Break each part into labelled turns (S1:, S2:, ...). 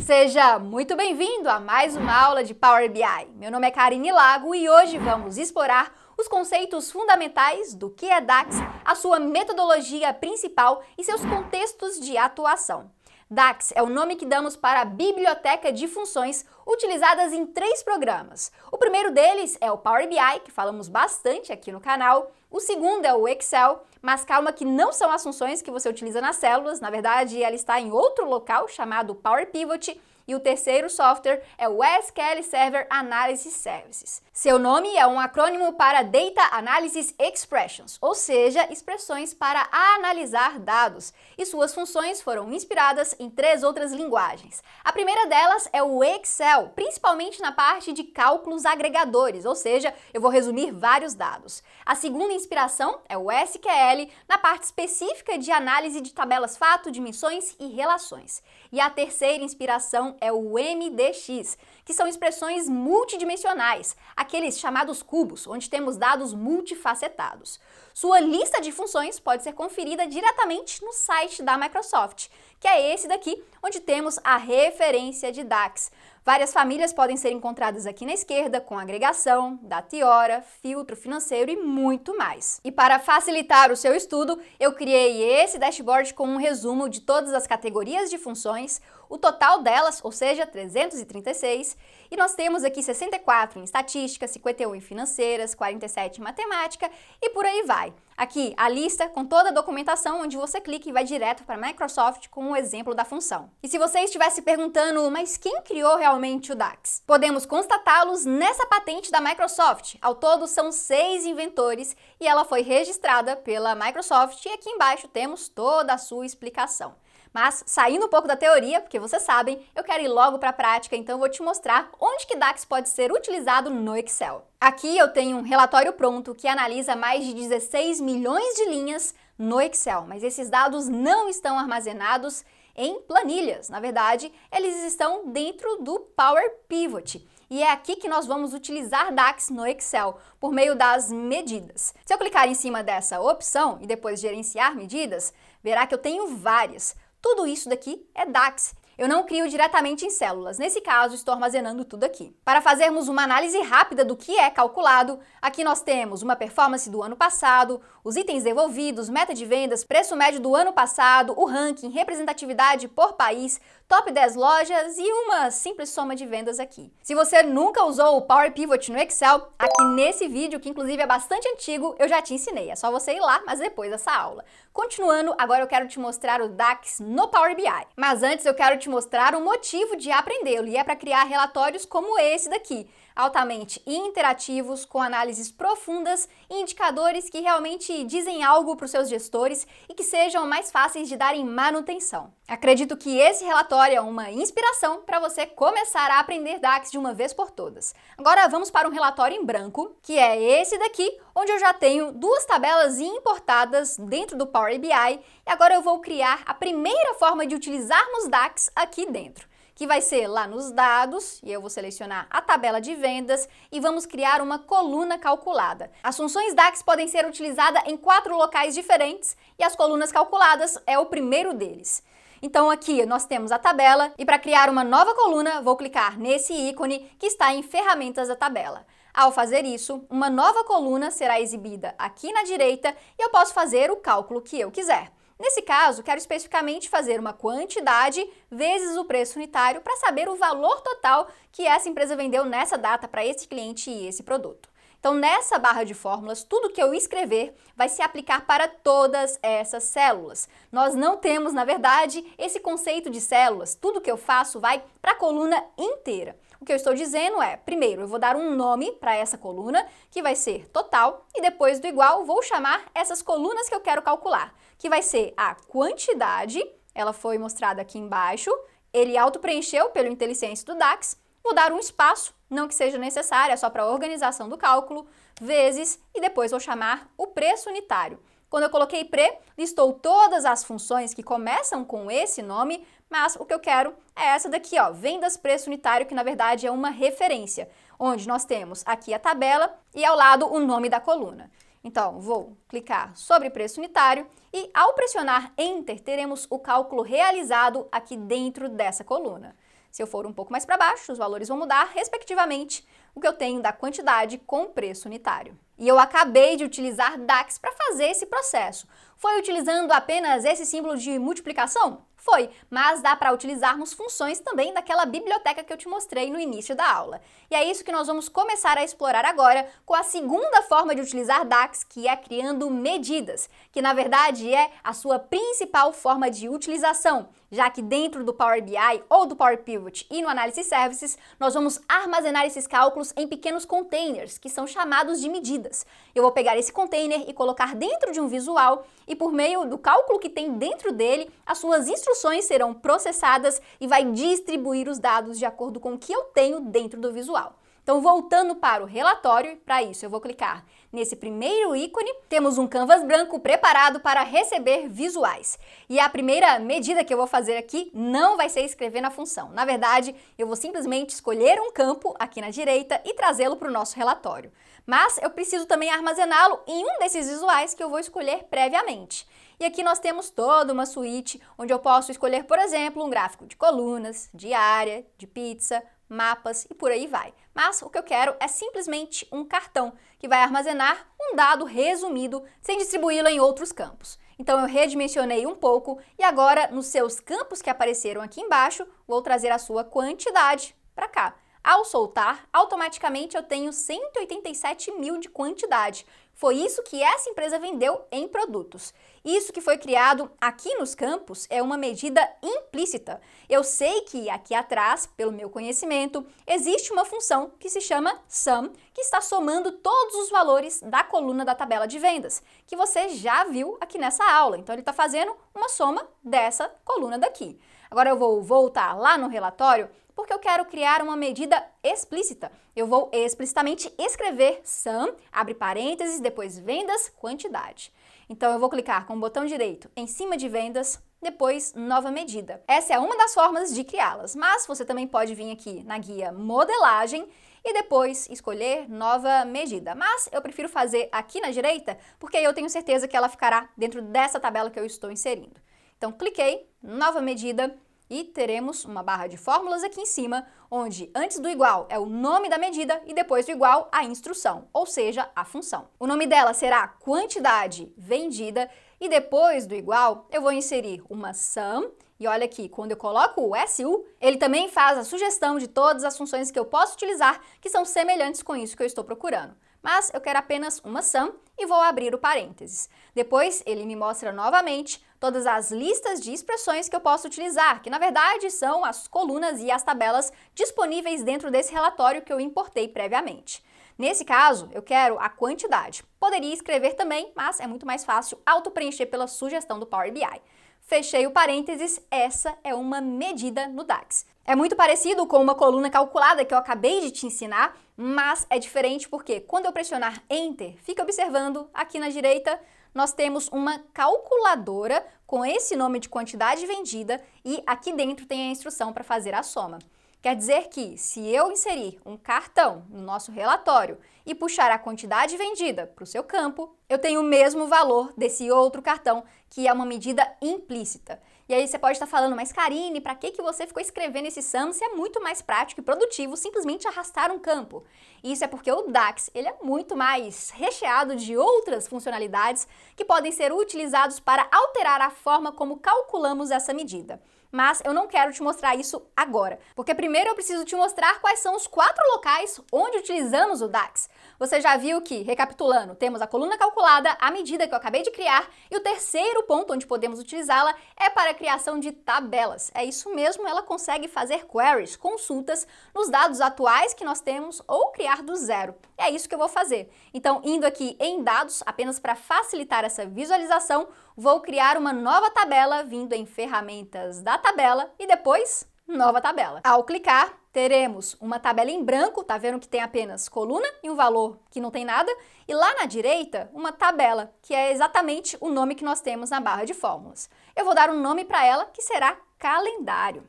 S1: Seja muito bem-vindo a mais uma aula de Power BI. Meu nome é Karine Lago e hoje vamos explorar os conceitos fundamentais do que é DAX, a sua metodologia principal e seus contextos de atuação. DAX é o nome que damos para a biblioteca de funções utilizadas em 3 programas. O primeiro deles é o Power BI, que falamos bastante aqui no canal. O segundo é o Excel, mas calma que não são as funções que você utiliza nas células, na verdade ela está em outro local chamado Power Pivot. E o terceiro software é o SQL Server Analysis Services. Seu nome é um acrônimo para Data Analysis Expressions, ou seja, expressões para analisar dados. E suas funções foram inspiradas em 3 outras linguagens. A primeira delas é o Excel, principalmente na parte de cálculos agregadores, ou seja, eu vou resumir vários dados. A segunda inspiração é o SQL, na parte específica de análise de tabelas fato, dimensões e relações. E a terceira inspiração é o MDX, que são expressões multidimensionais, aqueles chamados cubos, onde temos dados multifacetados. Sua lista de funções pode ser conferida diretamente no site da Microsoft, que é esse daqui, onde temos a referência de DAX. Várias famílias podem ser encontradas aqui na esquerda, com agregação, data e hora, filtro financeiro e muito mais. E para facilitar o seu estudo, eu criei esse dashboard com um resumo de todas as categorias de funções, o total delas, ou seja, 336, e nós temos aqui 64 em estatística, 51 em financeiras, 47 em matemática e por aí vai. Aqui a lista com toda a documentação, onde você clica e vai direto para a Microsoft com o exemplo da função. E se você estivesse se perguntando, mas quem criou realmente o DAX? Podemos constatá-los nessa patente da Microsoft. Ao todo são 6 inventores e ela foi registrada pela Microsoft e aqui embaixo temos toda a sua explicação. Mas, saindo um pouco da teoria, porque vocês sabem, eu quero ir logo para a prática, então eu vou te mostrar onde que DAX pode ser utilizado no Excel. Aqui eu tenho um relatório pronto que analisa mais de 16 milhões de linhas no Excel, mas esses dados não estão armazenados em planilhas. Na verdade, eles estão dentro do Power Pivot. E é aqui que nós vamos utilizar DAX no Excel, por meio das medidas. Se eu clicar em cima dessa opção e depois gerenciar medidas, verá que eu tenho várias. Tudo isso daqui é DAX. Eu não crio diretamente em células, nesse caso estou armazenando tudo aqui. Para fazermos uma análise rápida do que é calculado, aqui nós temos uma performance do ano passado, os itens devolvidos, meta de vendas, preço médio do ano passado, o ranking, representatividade por país, top 10 lojas e uma simples soma de vendas aqui. Se você nunca usou o Power Pivot no Excel, aqui nesse vídeo, que inclusive é bastante antigo, eu já te ensinei. É só você ir lá, mas depois dessa aula. Continuando, agora eu quero te mostrar o DAX no Power BI. Mas antes eu quero te mostrar o motivo de aprendê-lo, e é para criar relatórios como esse daqui, altamente interativos, com análises profundas e indicadores que realmente dizem algo para os seus gestores e que sejam mais fáceis de darem manutenção. Acredito que esse relatório é uma inspiração para você começar a aprender DAX de uma vez por todas. Agora vamos para um relatório em branco, que é esse daqui, onde eu já tenho 2 tabelas importadas dentro do Power BI e agora eu vou criar a primeira forma de utilizarmos DAX aqui dentro, que vai ser lá nos dados, e eu vou selecionar a tabela de vendas e vamos criar uma coluna calculada. As funções DAX podem ser utilizadas em 4 locais diferentes e as colunas calculadas é o primeiro deles. Então aqui nós temos a tabela e para criar uma nova coluna vou clicar nesse ícone que está em ferramentas da tabela. Ao fazer isso, uma nova coluna será exibida aqui na direita e eu posso fazer o cálculo que eu quiser. Nesse caso, quero especificamente fazer uma quantidade vezes o preço unitário para saber o valor total que essa empresa vendeu nessa data para esse cliente e esse produto. Então, nessa barra de fórmulas, tudo que eu escrever vai se aplicar para todas essas células. Nós não temos, na verdade, esse conceito de células. Tudo que eu faço vai para a coluna inteira. O que eu estou dizendo é, primeiro, eu vou dar um nome para essa coluna, que vai ser total, e depois do igual, vou chamar essas colunas que eu quero calcular, que vai ser a quantidade, ela foi mostrada aqui embaixo, ele auto-preencheu pelo IntelliSense do DAX, vou dar um espaço, não que seja necessário, é só para a organização do cálculo, vezes, e depois vou chamar o preço unitário. Quando eu coloquei pre, listou todas as funções que começam com esse nome, mas o que eu quero é essa daqui, ó, vendas preço unitário, que na verdade é uma referência, onde nós temos aqui a tabela e ao lado o nome da coluna. Então, vou clicar sobre preço unitário e ao pressionar Enter, teremos o cálculo realizado aqui dentro dessa coluna. Se eu for um pouco mais para baixo, os valores vão mudar, respectivamente, o que eu tenho da quantidade com preço unitário. E eu acabei de utilizar DAX para fazer esse processo. Foi utilizando apenas esse símbolo de multiplicação? Foi, mas dá para utilizarmos funções também daquela biblioteca que eu te mostrei no início da aula. E é isso que nós vamos começar a explorar agora com a segunda forma de utilizar DAX, que é criando medidas, que na verdade é a sua principal forma de utilização, já que dentro do Power BI ou do Power Pivot e no Analysis Services, nós vamos armazenar esses cálculos em pequenos containers, que são chamados de medidas. Eu vou pegar esse container e colocar dentro de um visual e por meio do cálculo que tem dentro dele, as suas instruções serão processadas e vai distribuir os dados de acordo com o que eu tenho dentro do visual. Então, voltando para o relatório, para isso eu vou clicar nesse primeiro ícone, temos um canvas branco preparado para receber visuais. E a primeira medida que eu vou fazer aqui não vai ser escrever na função. Na verdade, eu vou simplesmente escolher um campo aqui na direita e trazê-lo para o nosso relatório. Mas eu preciso também armazená-lo em um desses visuais que eu vou escolher previamente. E aqui nós temos toda uma suíte onde eu posso escolher, por exemplo, um gráfico de colunas, de área, de pizza, mapas e por aí vai. Mas o que eu quero é simplesmente um cartão que vai armazenar um dado resumido sem distribuí-lo em outros campos. Então eu redimensionei um pouco e agora nos seus campos que apareceram aqui embaixo, vou trazer a sua quantidade para cá. Ao soltar, automaticamente eu tenho 187 mil de quantidade. Foi isso que essa empresa vendeu em produtos. Isso que foi criado aqui nos campos é uma medida implícita. Eu sei que aqui atrás, pelo meu conhecimento, existe uma função que se chama sum, que está somando todos os valores da coluna da tabela de vendas, que você já viu aqui nessa aula. Então ele está fazendo uma soma dessa coluna daqui. Agora eu vou voltar lá no relatório porque eu quero criar uma medida explícita. Eu vou explicitamente escrever sum, abre parênteses, depois vendas, quantidade. Então eu vou clicar com o botão direito em cima de vendas, depois nova medida. Essa é uma das formas de criá-las, mas você também pode vir aqui na guia modelagem e depois escolher nova medida. Mas eu prefiro fazer aqui na direita, porque aí eu tenho certeza que ela ficará dentro dessa tabela que eu estou inserindo. Então cliquei, nova medida, e teremos uma barra de fórmulas aqui em cima, onde antes do igual é o nome da medida e depois do igual a instrução, ou seja, a função. O nome dela será quantidade vendida e depois do igual eu vou inserir uma sum. E olha aqui, quando eu coloco o SU, ele também faz a sugestão de todas as funções que eu posso utilizar que são semelhantes com isso que eu estou procurando. Mas eu quero apenas uma sum e vou abrir o parênteses. Depois ele me mostra novamente todas as listas de expressões que eu posso utilizar, que na verdade são as colunas e as tabelas disponíveis dentro desse relatório que eu importei previamente. Nesse caso, eu quero a quantidade. Poderia escrever também, mas é muito mais fácil auto-preencher pela sugestão do Power BI. Fechei o parênteses, essa é uma medida no DAX. É muito parecido com uma coluna calculada que eu acabei de te ensinar, mas é diferente porque quando eu pressionar Enter, fica observando aqui na direita, nós temos uma calculadora com esse nome de quantidade vendida e aqui dentro tem a instrução para fazer a soma. Quer dizer que, se eu inserir um cartão no nosso relatório e puxar a quantidade vendida para o seu campo, eu tenho o mesmo valor desse outro cartão, que é uma medida implícita. E aí você pode estar falando, mas Karine, para que você ficou escrevendo esse sum se é muito mais prático e produtivo simplesmente arrastar um campo? Isso é porque o DAX ele é muito mais recheado de outras funcionalidades que podem ser utilizados para alterar a forma como calculamos essa medida. Mas eu não quero te mostrar isso agora, porque primeiro eu preciso te mostrar quais são os 4 locais onde utilizamos o DAX. Você já viu que, recapitulando, temos a coluna calculada, a medida que eu acabei de criar, e o terceiro ponto onde podemos utilizá-la é para a criação de tabelas. É isso mesmo, ela consegue fazer queries, consultas, nos dados atuais que nós temos ou criar do zero. É isso que eu vou fazer. Então, indo aqui em dados, apenas para facilitar essa visualização, vou criar uma nova tabela vindo em ferramentas da tabela e depois nova tabela. Ao clicar, teremos uma tabela em branco, tá vendo que tem apenas coluna e um valor que não tem nada, e lá na direita uma tabela, que é exatamente o nome que nós temos na barra de fórmulas. Eu vou dar um nome para ela que será calendário.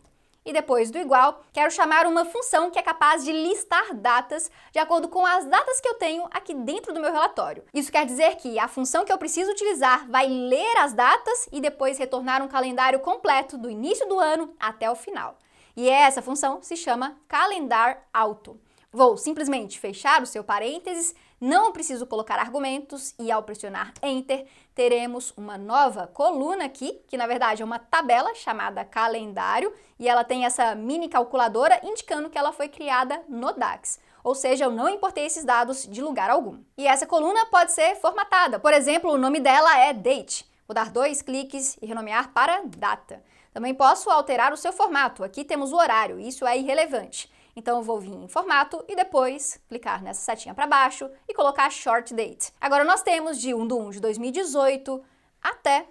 S1: E depois do igual, quero chamar uma função que é capaz de listar datas de acordo com as datas que eu tenho aqui dentro do meu relatório. Isso quer dizer que a função que eu preciso utilizar vai ler as datas e depois retornar um calendário completo do início do ano até o final. E essa função se chama calendar_auto. Vou simplesmente fechar o seu parênteses, não preciso colocar argumentos e ao pressionar Enter, teremos uma nova coluna aqui, que na verdade é uma tabela chamada calendário e ela tem essa mini calculadora indicando que ela foi criada no DAX. Ou seja, eu não importei esses dados de lugar algum. E essa coluna pode ser formatada. Por exemplo, o nome dela é Date. Vou dar 2 cliques e renomear para Data. Também posso alterar o seu formato. Aqui temos o horário, isso é irrelevante. Então eu vou vir em formato e depois clicar nessa setinha para baixo e colocar Short Date. Agora nós temos de 1/1 de 2018 até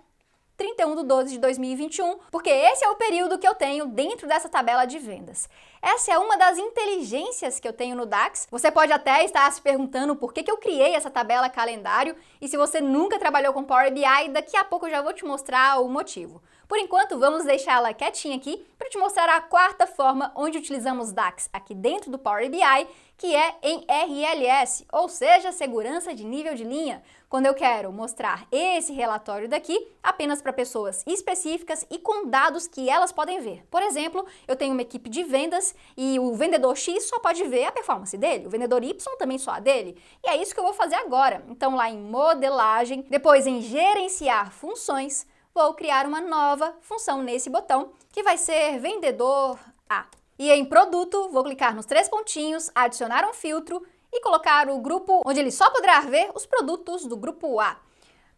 S1: 31/12 de 2021, porque esse é o período que eu tenho dentro dessa tabela de vendas. Essa é uma das inteligências que eu tenho no DAX. Você pode até estar se perguntando por que eu criei essa tabela calendário e se você nunca trabalhou com Power BI, daqui a pouco eu já vou te mostrar o motivo. Por enquanto, vamos deixá-la quietinha aqui para te mostrar a quarta forma onde utilizamos DAX aqui dentro do Power BI, que é em RLS, ou seja, segurança de nível de linha, quando eu quero mostrar esse relatório daqui apenas para pessoas específicas e com dados que elas podem ver. Por exemplo, eu tenho uma equipe de vendas e o vendedor X só pode ver a performance dele, o vendedor Y também só a dele, e é isso que eu vou fazer agora. Então lá em modelagem, depois em gerenciar funções, vou criar uma nova função nesse botão, que vai ser vendedor A. E em produto, vou clicar nos 3 pontinhos, adicionar um filtro e colocar o grupo onde ele só poderá ver os produtos do grupo A.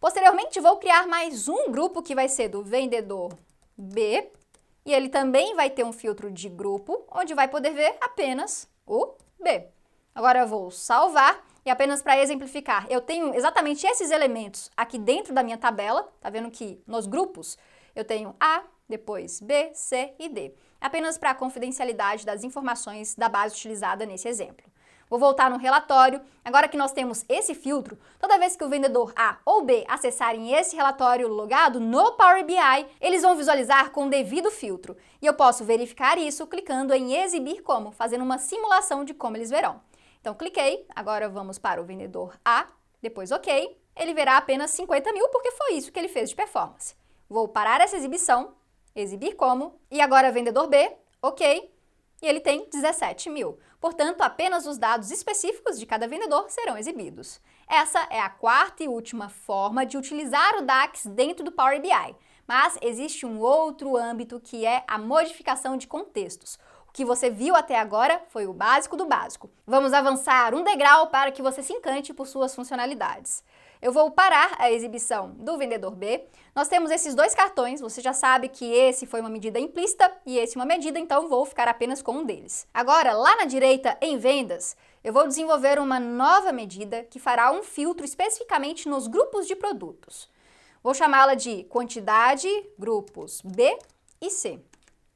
S1: Posteriormente, vou criar mais um grupo que vai ser do vendedor B, e ele também vai ter um filtro de grupo, onde vai poder ver apenas o B. Agora eu vou salvar. E apenas para exemplificar, eu tenho exatamente esses elementos aqui dentro da minha tabela, tá vendo que nos grupos eu tenho A, depois B, C e D. Apenas para a confidencialidade das informações da base utilizada nesse exemplo. Vou voltar no relatório. Agora que nós temos esse filtro, toda vez que o vendedor A ou B acessarem esse relatório logado no Power BI, eles vão visualizar com o devido filtro. E eu posso verificar isso clicando em Exibir Como, fazendo uma simulação de como eles verão. Então, cliquei, agora vamos para o vendedor A, depois OK, ele verá apenas 50 mil porque foi isso que ele fez de performance. Vou parar essa exibição, exibir como, e agora vendedor B, OK, e ele tem 17 mil. Portanto, apenas os dados específicos de cada vendedor serão exibidos. Essa é a quarta e última forma de utilizar o DAX dentro do Power BI. Mas existe um outro âmbito que é a modificação de contextos. O que você viu até agora foi o básico do básico. Vamos avançar um degrau para que você se encante por suas funcionalidades. Eu vou parar a exibição do vendedor B. Nós temos esses 2 cartões, você já sabe que esse foi uma medida implícita e esse uma medida, então vou ficar apenas com um deles. Agora, lá na direita, em vendas, eu vou desenvolver uma nova medida que fará um filtro especificamente nos grupos de produtos. Vou chamá-la de quantidade, grupos B e C.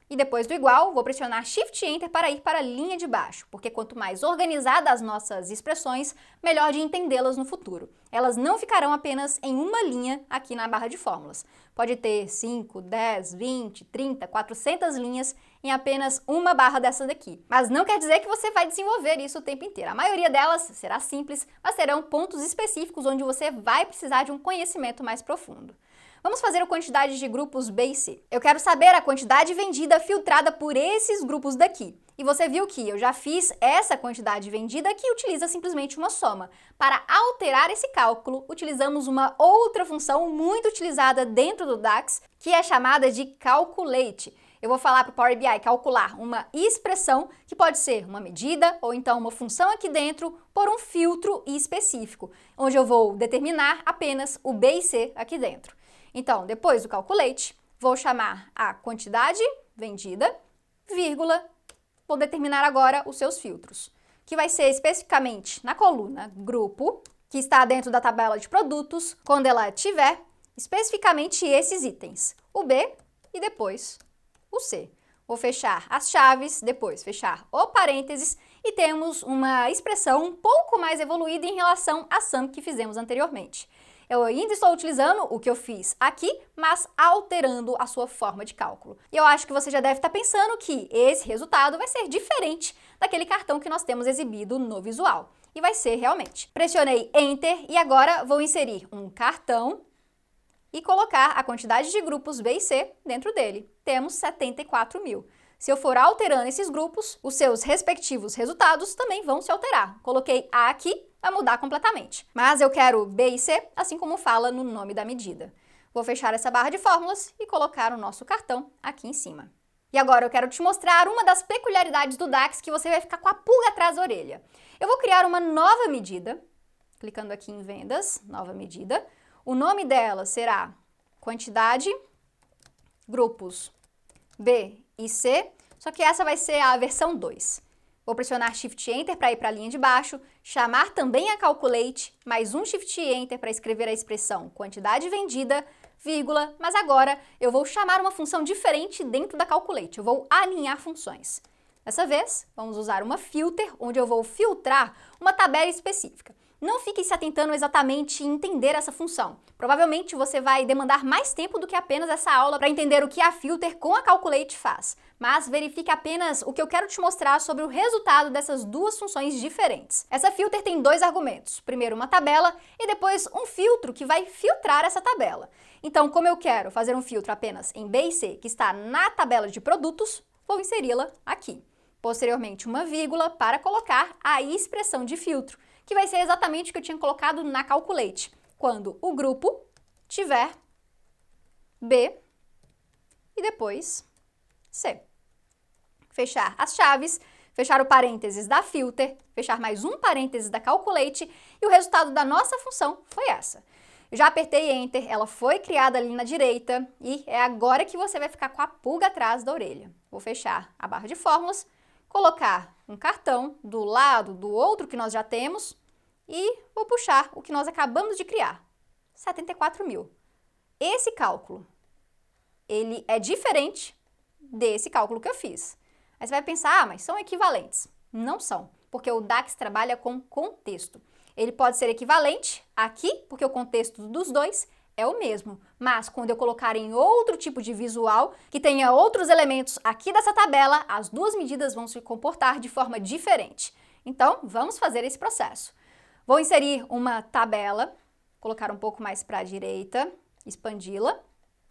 S1: E depois do igual, vou pressionar Shift Enter para ir para a linha de baixo, porque quanto mais organizadas as nossas expressões, melhor de entendê-las no futuro. Elas não ficarão apenas em uma linha aqui na barra de fórmulas. Pode ter 5, 10, 20, 30, 400 linhas em apenas uma barra dessa daqui. Mas não quer dizer que você vai desenvolver isso o tempo inteiro. A maioria delas será simples, mas terão pontos específicos onde você vai precisar de um conhecimento mais profundo. Vamos fazer a quantidade de grupos B e C. Eu quero saber a quantidade vendida filtrada por esses grupos daqui. E você viu que eu já fiz essa quantidade vendida que utiliza simplesmente uma soma. Para alterar esse cálculo, utilizamos uma outra função muito utilizada dentro do DAX, que é chamada de Calculate. Eu vou falar para o Power BI calcular uma expressão que pode ser uma medida ou então uma função aqui dentro por um filtro específico, onde eu vou determinar apenas o B e C aqui dentro. Então, depois do calculate, vou chamar a quantidade vendida, vírgula, vou determinar agora os seus filtros, que vai ser especificamente na coluna grupo, que está dentro da tabela de produtos, quando ela tiver especificamente esses itens, o B e depois o C. Vou fechar as chaves, depois fechar o parênteses e temos uma expressão um pouco mais evoluída em relação à sum que fizemos anteriormente. Eu ainda estou utilizando o que eu fiz aqui, mas alterando a sua forma de cálculo. E eu acho que você já deve estar pensando que esse resultado vai ser diferente daquele cartão que nós temos exibido no visual. E vai ser realmente. Pressionei Enter e agora vou inserir um cartão e colocar a quantidade de grupos B e C dentro dele. Temos 74 mil. se eu for alterando esses grupos, os seus respectivos resultados também vão se alterar. Coloquei A aqui, vai mudar completamente. Mas eu quero B e C, assim como fala no nome da medida. Vou fechar essa barra de fórmulas e colocar o nosso cartão aqui em cima. E agora eu quero te mostrar uma das peculiaridades do DAX que você vai ficar com a pulga atrás da orelha. Eu vou criar uma nova medida, clicando aqui em vendas, nova medida. O nome dela será quantidade, grupos B e C, só que essa vai ser a versão 2. Vou pressionar Shift Enter para ir para a linha de baixo, chamar também a Calculate, mais um Shift Enter para escrever a expressão quantidade vendida, vírgula, mas agora eu vou chamar uma função diferente dentro da Calculate, eu vou alinhar funções. Dessa vez, vamos usar uma filter, onde eu vou filtrar uma tabela específica. Não fique se atentando exatamente em entender essa função. Provavelmente você vai demandar mais tempo do que apenas essa aula para entender o que a filter com a Calculate faz. Mas verifique apenas o que eu quero te mostrar sobre o resultado dessas duas funções diferentes. Essa filter tem dois argumentos. Primeiro uma tabela e depois um filtro que vai filtrar essa tabela. Então, como eu quero fazer um filtro apenas em B e C, que está na tabela de produtos, vou inseri-la aqui. Posteriormente, uma vírgula para colocar a expressão de filtro, que vai ser exatamente o que eu tinha colocado na Calculate, quando o grupo tiver B e depois C. Fechar as chaves, fechar o parênteses da filter, fechar mais um parênteses da Calculate e o resultado da nossa função foi essa. Eu já apertei Enter, ela foi criada ali na direita e é agora que você vai ficar com a pulga atrás da orelha. Vou fechar a barra de fórmulas, colocar um cartão do lado do outro que nós já temos e vou puxar o que nós acabamos de criar, 74 mil. Esse cálculo, ele é diferente desse cálculo que eu fiz. Aí você vai pensar, mas são equivalentes. Não são, porque o DAX trabalha com contexto. Ele pode ser equivalente aqui, porque o contexto dos dois é o mesmo, mas quando eu colocar em outro tipo de visual, que tenha outros elementos aqui dessa tabela, as duas medidas vão se comportar de forma diferente. Então, vamos fazer esse processo. Vou inserir uma tabela, colocar um pouco mais para a direita, expandi-la,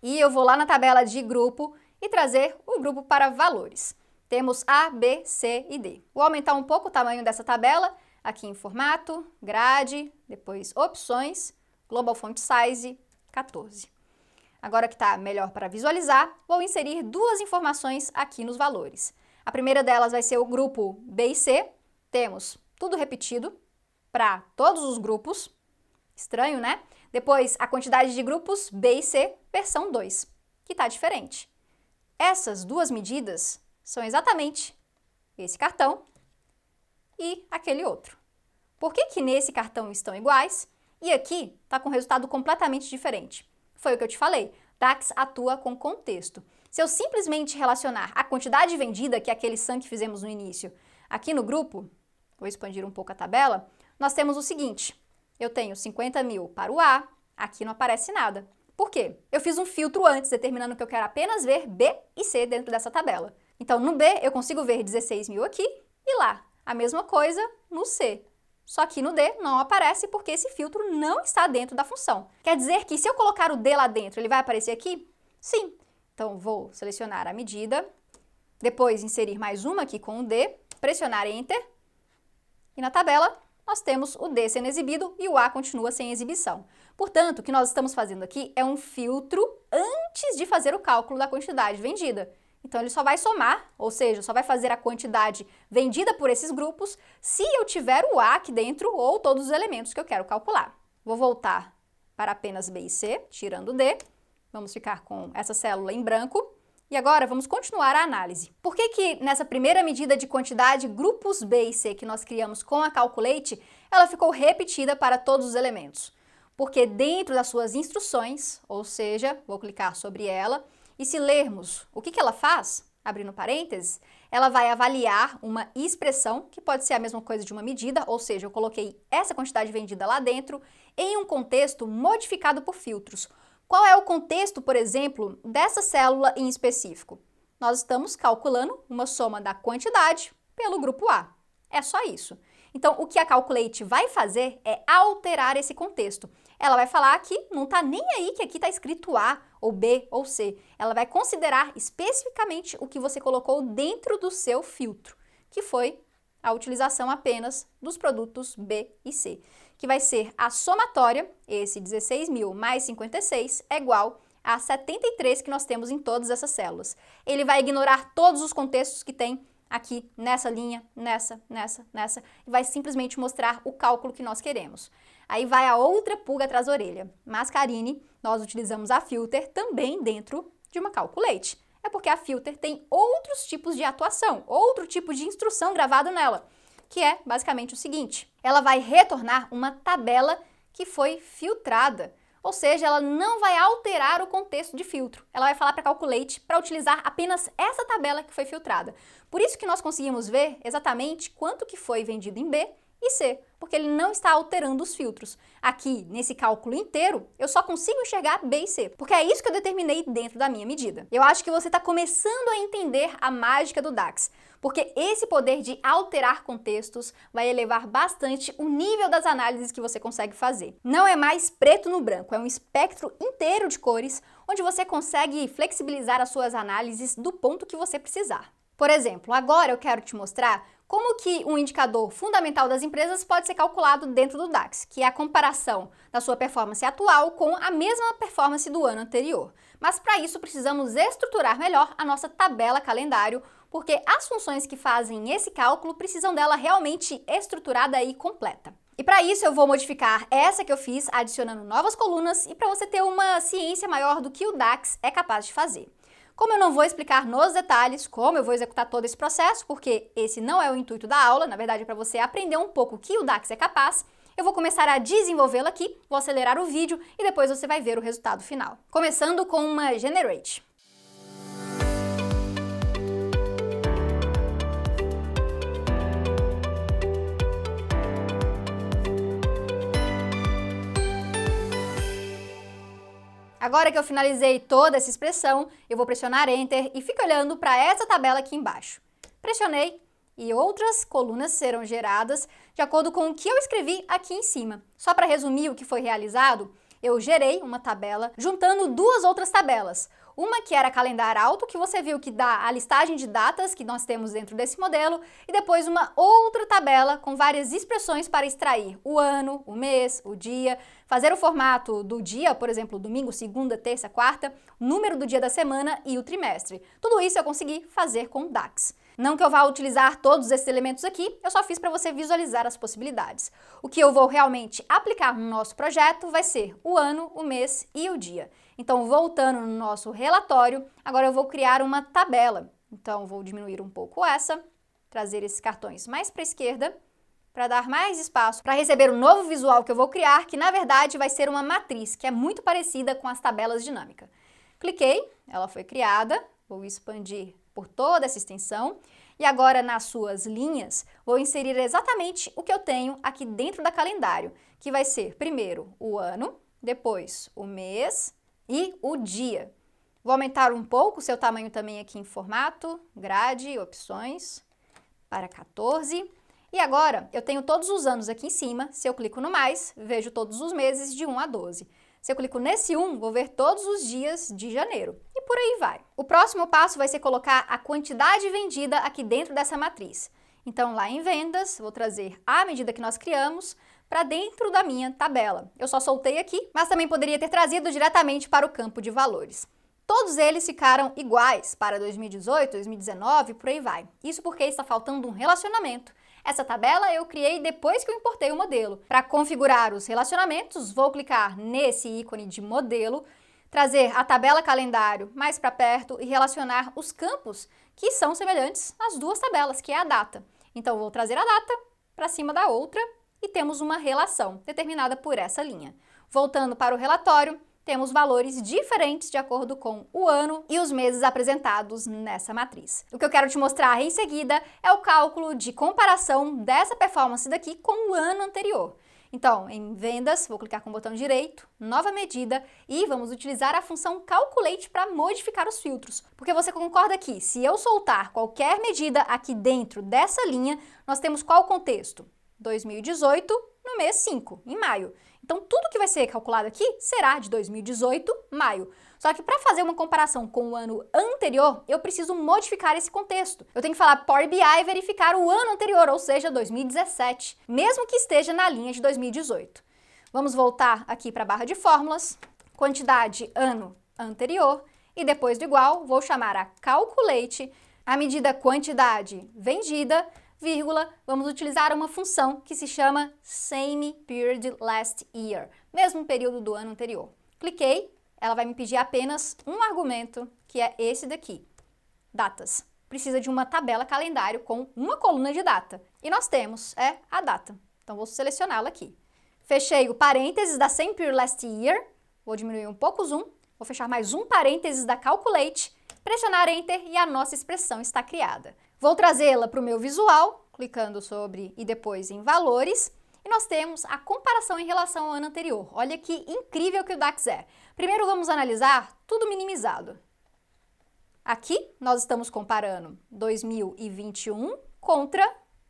S1: e eu vou lá na tabela de grupo e trazer o grupo para valores. Temos A, B, C e D. Vou aumentar um pouco o tamanho dessa tabela, aqui em formato, grade, depois opções, Global Font Size, 14. Agora que está melhor para visualizar, vou inserir duas informações aqui nos valores. A primeira delas vai ser o grupo B e C. Temos tudo repetido para todos os grupos. Estranho, né? Depois, a quantidade de grupos B e C, versão 2, que está diferente. Essas duas medidas são exatamente esse cartão e aquele outro. Por que que nesse cartão estão iguais e aqui está com resultado completamente diferente? Foi o que eu te falei, DAX atua com contexto. Se eu simplesmente relacionar a quantidade vendida, que é aquele sum que fizemos no início, aqui no grupo, vou expandir um pouco a tabela, nós temos o seguinte, eu tenho 50 mil para o A, aqui não aparece nada. Por quê? Eu fiz um filtro antes, determinando que eu quero apenas ver B e C dentro dessa tabela. Então, no B, eu consigo ver 16 mil aqui e lá. A mesma coisa no C. Só que no D não aparece porque esse filtro não está dentro da função. Quer dizer que se eu colocar o D lá dentro, ele vai aparecer aqui? Sim. Então, vou selecionar a medida, depois inserir mais uma aqui com o D, pressionar Enter, e na tabela nós temos o D sendo exibido e o A continua sem exibição. Portanto, o que nós estamos fazendo aqui é um filtro antes de fazer o cálculo da quantidade vendida. Então, ele só vai somar, ou seja, só vai fazer a quantidade vendida por esses grupos se eu tiver o A aqui dentro ou todos os elementos que eu quero calcular. Vou voltar para apenas B e C, tirando o D. Vamos ficar com essa célula em branco. E agora vamos continuar a análise. Por que que nessa primeira medida de quantidade, grupos B e C que nós criamos com a Calculate, ela ficou repetida para todos os elementos? Porque dentro das suas instruções, ou seja, vou clicar sobre ela, e se lermos o que ela faz, abrindo parênteses, ela vai avaliar uma expressão, que pode ser a mesma coisa de uma medida, ou seja, eu coloquei essa quantidade vendida lá dentro, em um contexto modificado por filtros. Qual é o contexto, por exemplo, dessa célula em específico? Nós estamos calculando uma soma da quantidade pelo grupo A. É só isso. Então, o que a Calculate vai fazer é alterar esse contexto. Ela vai falar que não está nem aí que aqui está escrito A, ou B, ou C. Ela vai considerar especificamente o que você colocou dentro do seu filtro, que foi a utilização apenas dos produtos B e C, que vai ser a somatória, esse 16.000 mais 56 é igual a 73 que nós temos em todas essas células. Ele vai ignorar todos os contextos que tem aqui nessa linha, nessa, e vai simplesmente mostrar o cálculo que nós queremos. Aí vai a outra pulga atrás da orelha. Mas, Karine, nós utilizamos a Filter também dentro de uma Calculate. É porque a Filter tem outros tipos de atuação, outro tipo de instrução gravado nela, que é basicamente o seguinte: ela vai retornar uma tabela que foi filtrada. Ou seja, ela não vai alterar o contexto de filtro. Ela vai falar para a Calculate para utilizar apenas essa tabela que foi filtrada. Por isso que nós conseguimos ver exatamente quanto que foi vendido em B e C, porque ele não está alterando os filtros. Aqui, nesse cálculo inteiro, eu só consigo enxergar B e C, porque é isso que eu determinei dentro da minha medida. Eu acho que você está começando a entender a mágica do DAX, porque esse poder de alterar contextos vai elevar bastante o nível das análises que você consegue fazer. Não é mais preto no branco, é um espectro inteiro de cores, onde você consegue flexibilizar as suas análises do ponto que você precisar. Por exemplo, agora eu quero te mostrar como que um indicador fundamental das empresas pode ser calculado dentro do DAX, que é a comparação da sua performance atual com a mesma performance do ano anterior. Mas para isso precisamos estruturar melhor a nossa tabela calendário, porque as funções que fazem esse cálculo precisam dela realmente estruturada e completa. E para isso eu vou modificar essa que eu fiz, adicionando novas colunas, e para você ter uma ciência maior do que o DAX é capaz de fazer. Como eu não vou explicar nos detalhes como eu vou executar todo esse processo, porque esse não é o intuito da aula, na verdade é para você aprender um pouco o que o DAX é capaz, eu vou começar a desenvolvê-lo aqui, vou acelerar o vídeo e depois você vai ver o resultado final. Começando com uma Generate. Agora que eu finalizei toda essa expressão, eu vou pressionar Enter e fico olhando para essa tabela aqui embaixo. Pressionei e outras colunas serão geradas de acordo com o que eu escrevi aqui em cima. Só para resumir o que foi realizado, eu gerei uma tabela juntando duas outras tabelas. Uma que era calendário alto, que você viu que dá a listagem de datas que nós temos dentro desse modelo, e depois uma outra tabela com várias expressões para extrair o ano, o mês, o dia, fazer o formato do dia, por exemplo, domingo, segunda, terça, quarta, o número do dia da semana e o trimestre. Tudo isso eu consegui fazer com o DAX. Não que eu vá utilizar todos esses elementos aqui, eu só fiz para você visualizar as possibilidades. O que eu vou realmente aplicar no nosso projeto vai ser o ano, o mês e o dia. Então, voltando no nosso relatório, agora eu vou criar uma tabela. Então, vou diminuir um pouco essa, trazer esses cartões mais para a esquerda, para dar mais espaço para receber o novo visual que eu vou criar, que na verdade vai ser uma matriz, que é muito parecida com as tabelas dinâmicas. Cliquei, ela foi criada, vou expandir por toda essa extensão, e agora nas suas linhas, vou inserir exatamente o que eu tenho aqui dentro da calendário, que vai ser primeiro o ano, depois o mês e o dia. Vou aumentar um pouco o seu tamanho também aqui em formato, grade, opções, para 14. E agora eu tenho todos os anos aqui em cima, se eu clico no mais, vejo todos os meses de 1 a 12. Se eu clico nesse 1, vou ver todos os dias de janeiro. E por aí vai. O próximo passo vai ser colocar a quantidade vendida aqui dentro dessa matriz. Então lá em vendas, vou trazer a medida que nós criamos para dentro da minha tabela. Eu só soltei aqui, mas também poderia ter trazido diretamente para o campo de valores. Todos eles ficaram iguais para 2018, 2019, por aí vai. Isso porque está faltando um relacionamento. Essa tabela eu criei depois que eu importei o modelo. Para configurar os relacionamentos, vou clicar nesse ícone de modelo, trazer a tabela calendário mais para perto e relacionar os campos que são semelhantes às duas tabelas, que é a data. Então, vou trazer a data para cima da outra e temos uma relação determinada por essa linha. Voltando para o relatório, temos valores diferentes de acordo com o ano e os meses apresentados nessa matriz. O que eu quero te mostrar em seguida é o cálculo de comparação dessa performance daqui com o ano anterior. Então, em vendas, vou clicar com o botão direito, nova medida, e vamos utilizar a função Calculate para modificar os filtros. Porque você concorda que, se eu soltar qualquer medida aqui dentro dessa linha, nós temos qual contexto? 2018 no mês 5, em maio. Então, tudo que vai ser calculado aqui será de 2018, maio. Só que para fazer uma comparação com o ano anterior, eu preciso modificar esse contexto. Eu tenho que falar Power BI e verificar o ano anterior, ou seja, 2017, mesmo que esteja na linha de 2018. Vamos voltar aqui para a barra de fórmulas, quantidade ano anterior, e depois do igual, vou chamar a calculate, a medida quantidade vendida, vírgula, vamos utilizar uma função que se chama same period last year, mesmo período do ano anterior. Cliquei, ela vai me pedir apenas um argumento, que é esse daqui, datas. Precisa de uma tabela calendário com uma coluna de data. E nós temos, a data. Então, vou selecioná-la aqui. Fechei o parênteses da same period last year, vou diminuir um pouco o zoom, vou fechar mais um parênteses da calculate, pressionar Enter e a nossa expressão está criada. Vou trazê-la para o meu visual, clicando sobre e depois em valores, e nós temos a comparação em relação ao ano anterior. Olha que incrível que o DAX é. Primeiro vamos analisar tudo minimizado. Aqui nós estamos comparando 2021 contra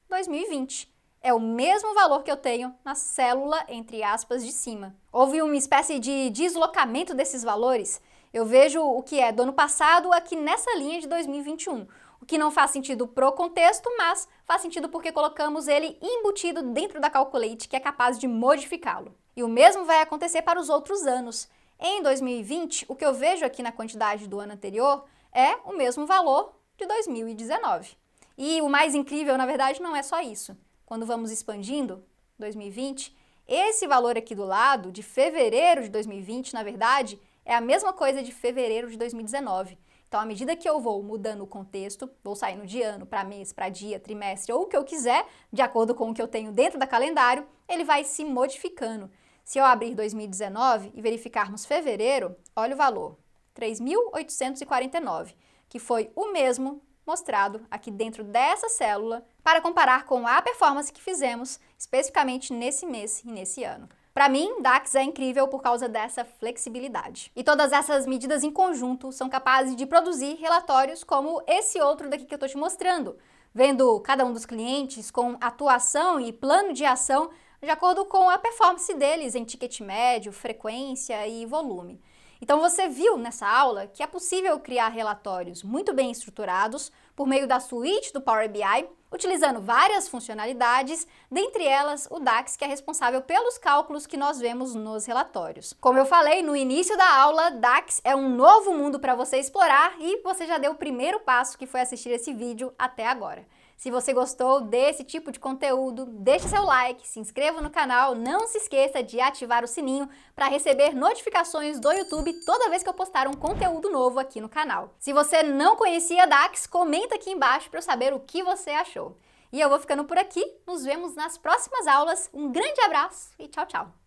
S1: 2020. É o mesmo valor que eu tenho na célula, entre aspas, de cima. Houve uma espécie de deslocamento desses valores. Eu vejo o que é do ano passado aqui nessa linha de 2021. O que não faz sentido pro contexto, mas faz sentido porque colocamos ele embutido dentro da calculate, que é capaz de modificá-lo. E o mesmo vai acontecer para os outros anos. Em 2020, o que eu vejo aqui na quantidade do ano anterior é o mesmo valor de 2019. E o mais incrível, na verdade, não é só isso. Quando vamos expandindo, 2020, esse valor aqui do lado, de fevereiro de 2020, na verdade, é a mesma coisa de fevereiro de 2019. Então, à medida que eu vou mudando o contexto, vou saindo de ano para mês, para dia, trimestre ou o que eu quiser, de acordo com o que eu tenho dentro da calendário, ele vai se modificando. Se eu abrir 2019 e verificarmos fevereiro, olha o valor, 3.849, que foi o mesmo mostrado aqui dentro dessa célula para comparar com a performance que fizemos especificamente nesse mês e nesse ano. Para mim, DAX é incrível por causa dessa flexibilidade. E todas essas medidas em conjunto são capazes de produzir relatórios como esse outro daqui que eu estou te mostrando, vendo cada um dos clientes com atuação e plano de ação de acordo com a performance deles em ticket médio, frequência e volume. Então você viu nessa aula que é possível criar relatórios muito bem estruturados por meio da suíte do Power BI, utilizando várias funcionalidades, dentre elas o DAX, que é responsável pelos cálculos que nós vemos nos relatórios. Como eu falei no início da aula, DAX é um novo mundo para você explorar e você já deu o primeiro passo, que foi assistir esse vídeo até agora. Se você gostou desse tipo de conteúdo, deixe seu like, se inscreva no canal, não se esqueça de ativar o sininho para receber notificações do YouTube toda vez que eu postar um conteúdo novo aqui no canal. Se você não conhecia DAX, comenta aqui embaixo para eu saber o que você achou. E eu vou ficando por aqui, nos vemos nas próximas aulas, um grande abraço e tchau, tchau!